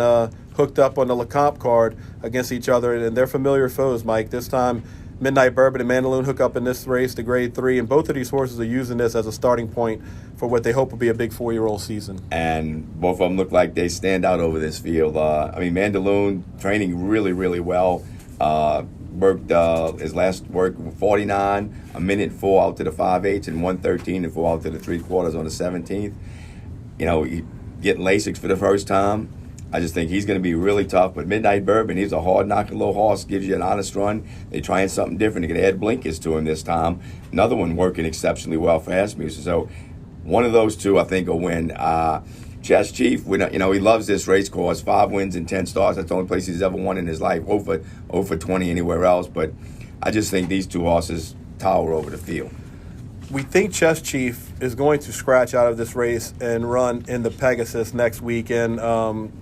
hooked up on the Lecomte card against each other, and they're familiar foes, Mike. This time, Midnight Bourbon and Mandaloun hook up in this race, the Grade 3, and both of these horses are using this as a starting point for what they hope will be a big 4-year-old season. And both of them look like they stand out over this field. Mandaloun training really, really well. Worked his last work 49, a minute 4 out to the 5/8, and 1:13 and 4 out to the 3/4 on the 17th. Getting Lasix for the first time. I just think he's going to be really tough. But Midnight Bourbon, he's a hard-knocking little horse, gives you an honest run. They're trying something different. They're going to add blinkers to him this time. Another one working exceptionally well for Asmussen. So one of those two, I think, will win. Chess Chief, he loves this race course. 5 wins and 10 starts. That's the only place he's ever won in his life. Over 20 anywhere else. But I just think these 2 horses tower over the field. We think Chess Chief is going to scratch out of this race and run in the Pegasus next week. And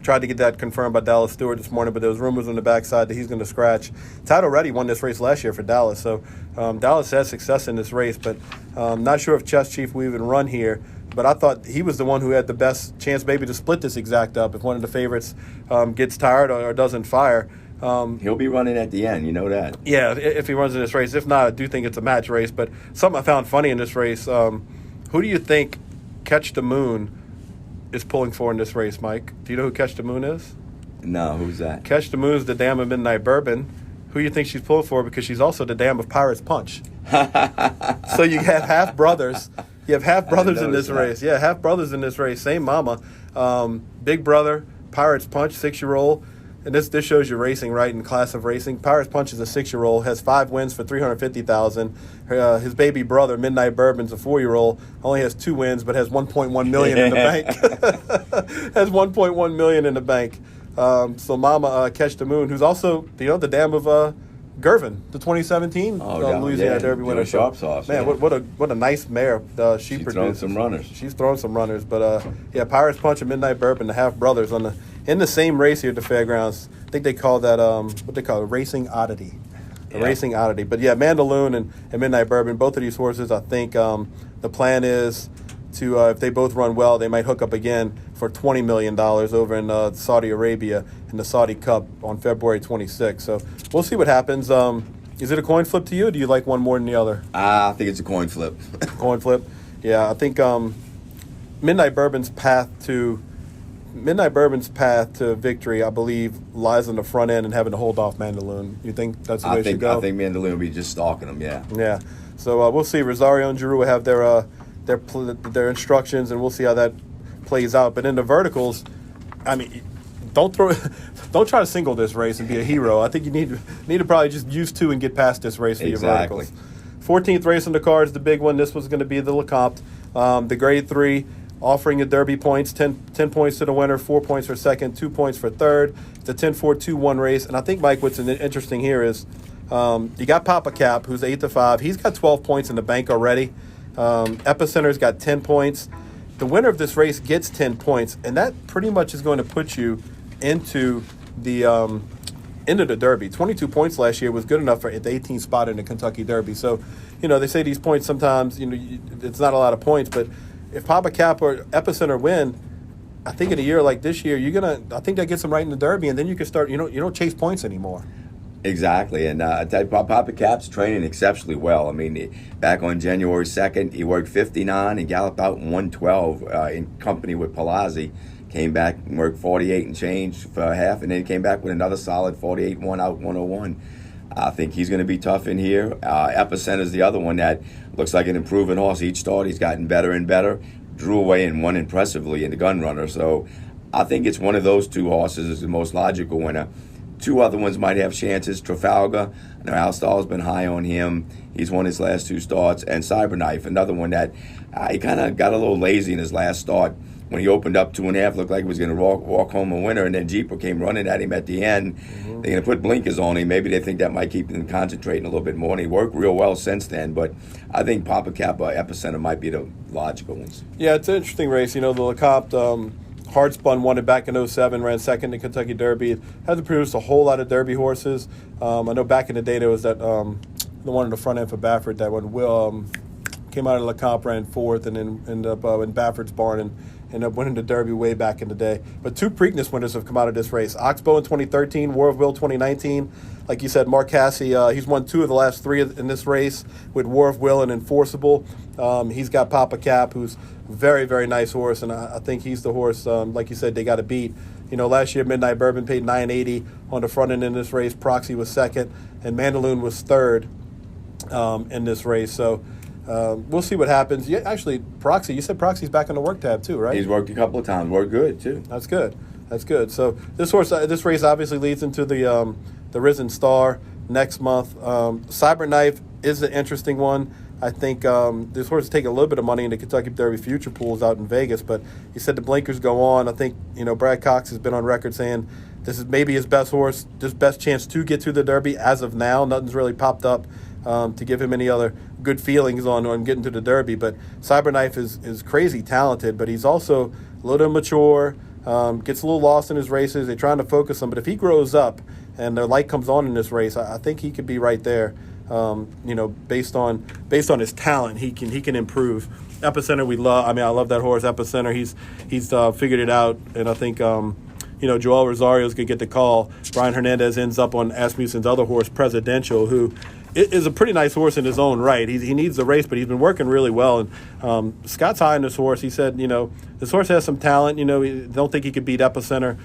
tried to get that confirmed by Dallas Stewart this morning, but there was rumors on the backside that he's going to scratch. Tide already won this race last year for Dallas, so Dallas has success in this race, but not sure if Chess Chief will even run here. But I thought he was the one who had the best chance maybe to split this exact up if one of the favorites gets tired or doesn't fire. He'll be running at the end, you know that. Yeah, if he runs in this race. If not, I do think it's a match race. But something I found funny in this race, who do you think Catch the Moon is pulling for in this race, Mike? Do you know who Catch the Moon is? No, who's that? Catch the Moon is the dam of Midnight Bourbon. Who do you think she's pulling for? Because she's also the dam of Pirate's Punch. So you have half brothers. You have half brothers in this race. Yeah, half brothers in this race. Same mama. Big brother, Pirate's Punch, 6-year-old. And this shows you racing, right, in class of racing. Pirate's Punch is a 6-year-old, has 5 wins for $350,000. His baby brother, Midnight Bourbon's a 4-year-old, only has 2 wins, but has $1.1 million in the bank. Has $1.1 million in the bank. So Mama Catch the Moon, who's also the dam of Gervin, the 2017 Louisiana Derby winner. Sharp sauce. Man, what a nice mare she produces. Throwing some runners. She's throwing some runners, but Pirate's Punch and Midnight Bourbon, the half brothers in the same race here at the fairgrounds. I think they call that what they call it, Racing Oddity. Racing Oddity. But yeah, Mandaloun and Midnight Bourbon, both of these horses, I think the plan is to if they both run well, they might hook up again for $20 million over in Saudi Arabia in the Saudi Cup on February 26th. So we'll see what happens. Is it a coin flip to you, or do you like one more than the other? I think it's a coin flip. Coin flip? Yeah, I think Midnight Bourbon's path to victory, I believe, lies on the front end and having to hold off Mandaloun. You think that's the way it should go? I think Mandaloun will be just stalking him, yeah. Yeah. So we'll see. Rosario and Giroux will have their instructions, and we'll see how that plays out. But in the verticals, I mean, don't try to single this race and be a hero. I think you need to probably just use two and get past this race for your verticals. 14th race on the card is the big one. This was going to be the Lecomte, the Grade 3. Offering a Derby points, 10 points to the winner, 4 points for second, 2 points for third. It's a 10-4-2-1 race. And I think, Mike, what's interesting here is you got Papa Cap, who's 8-5. He's got 12 points in the bank already. Epicenter's got 10 points. The winner of this race gets 10 points, and that pretty much is going to put you into the Derby. 22 points last year was good enough for the 18th spot in the Kentucky Derby. So, they say these points sometimes, it's not a lot of points, but if Papa Cap or Epicenter win, I think in a year like this year, I think that gets them right in the Derby, and then you can start. You don't chase points anymore. Exactly, and I tell you, Papa Cap's training exceptionally well. I mean, back on January 2nd, he worked 59 and galloped out in 112 in company with Palazzi. Came back and worked 48 and change for half, and then came back with another solid 48-1 out 101. I think he's going to be tough in here. Epicenter's the other one that looks like an improving horse. Each start he's gotten better and better. Drew away and won impressively in the Gun Runner. So I think it's one of those two horses is the most logical winner. Two other ones might have chances. Trafalgar, Alstal's been high on him. He's won his last two starts. And Cyberknife, another one that he kind of got a little lazy in his last start. When he opened up 2.5, looked like he was going to walk home a winner, and then Jeeper came running at him at the end. Mm-hmm. They're going to put blinkers on him. Maybe they think that might keep him concentrating a little bit more, and he worked real well since then. But I think Papa Cap or Epicenter might be the logical ones. Yeah, it's an interesting race. The Lecomte, Hardspun won it back in 07, ran second in Kentucky Derby. It hasn't produced a whole lot of Derby horses. I know back in the day there was that the one in the front end for Baffert that one came out of Lecomte, ran fourth, and then ended up in Baffert's barn and ended up winning the Derby way back in the day. But two Preakness winners have come out of this race. Oxbow in 2013, War of Will 2019. Like you said, Mark Casse, he's won two of the last three in this race with War of Will and Enforceable. He's got Papa Cap, who's a very, very nice horse, and I think he's the horse, like you said, they got to beat. Last year Midnight Bourbon paid $980 on the front end in this race. Proxy was second, and Mandaloun was third in this race. So we'll see what happens. Yeah, actually, Proxy, you said Proxy's back on the work tab too, right? He's worked a couple of times. Worked good too. That's good. So this race obviously leads into the Risen Star next month. Cyberknife is an interesting one. I think this horse is taking a little bit of money in the Kentucky Derby future pools out in Vegas, but he said the blinkers go on. I think Brad Cox has been on record saying this is maybe his best horse, his best chance to get to the Derby as of now. Nothing's really popped up to give him any other good feelings on getting to the Derby. But Cyberknife is crazy talented, but he's also a little immature, gets a little lost in his races. They're trying to focus him, but if he grows up and the light comes on in this race, I think he could be right there. Based on his talent, he can improve. Epicenter, we love. I love that horse, Epicenter. He's figured it out, and I think Joel Rosario's gonna get the call. Brian Hernandez ends up on Asmussen's other horse, Presidential, who is a pretty nice horse in his own right. He needs the race, but he's been working really well. And Scott's high on this horse. He said, this horse has some talent. He don't think he could beat Epicenter,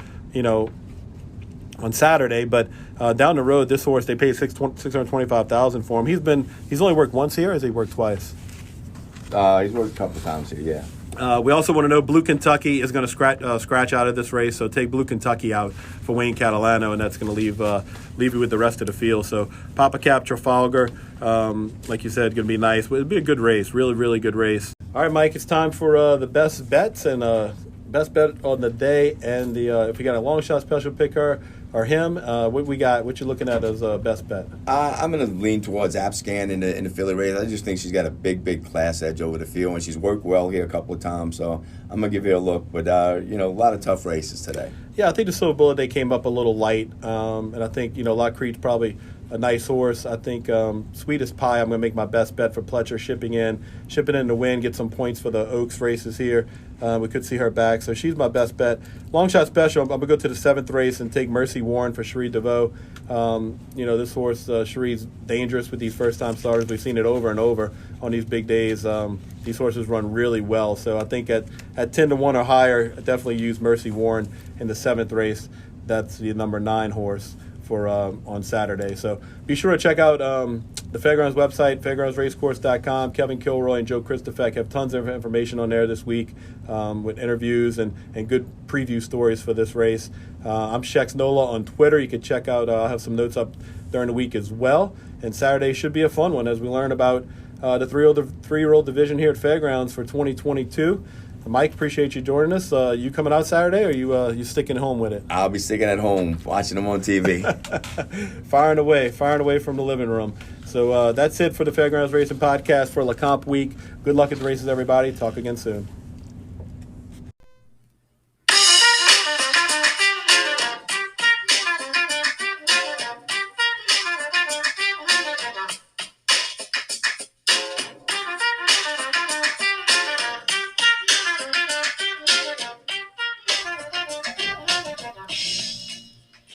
on Saturday, but down the road, this horse, they paid $625,000 for him. He's only worked once here, or has he worked twice? He's worked a couple of times here, yeah. We also want to know Blue Kentucky is going to scratch out of this race, so take Blue Kentucky out for Wayne Catalano, and that's going to leave you with the rest of the field. So Papa Cap, Trafalgar, like you said, going to be nice. It'll be a good race, really, really good race. All right, Mike, it's time for the best bets and best bet on the day, and if we got a long shot special picker, or him. What we got? What you looking at as a best bet? I'm going to lean towards Apscan in the filly race. I just think she's got a big class edge over the field, and she's worked well here a couple of times. So I'm going to give her a look. But, a lot of tough races today. Yeah, I think the Silver Bullet Day came up a little light, and I think, La Creek's probably a nice horse. I think Sweetest Pie, I'm going to make my best bet for Pletcher shipping in to win, get some points for the Oaks races here. We could see her back, so she's my best bet. Long shot special, I'm going to go to the 7th race and take Mercy Warren for Cherie DeVoe. This horse, Cherie's dangerous with these first-time starters. We've seen it over and over on these big days. These horses run really well, so I think at 10-1 or higher, I definitely use Mercy Warren in the 7th race. That's the number 9 horse for on Saturday. So be sure to check out the Fairgrounds website, fairgroundsracecourse.com. Kevin Kilroy and Joe Christofek have tons of information on there this week with interviews and good preview stories for this race. I'm Shex Nola on Twitter. You can check out, I'll have some notes up during the week as well. And Saturday should be a fun one as we learn about the three-year-old division here at Fairgrounds for 2022. Mike, appreciate you joining us. You coming out Saturday, or you sticking home with it? I'll be sticking at home, watching them on TV. firing away from the living room. So that's it for the Fairgrounds Racing Podcast for Lecomte Week. Good luck at the races, everybody. Talk again soon.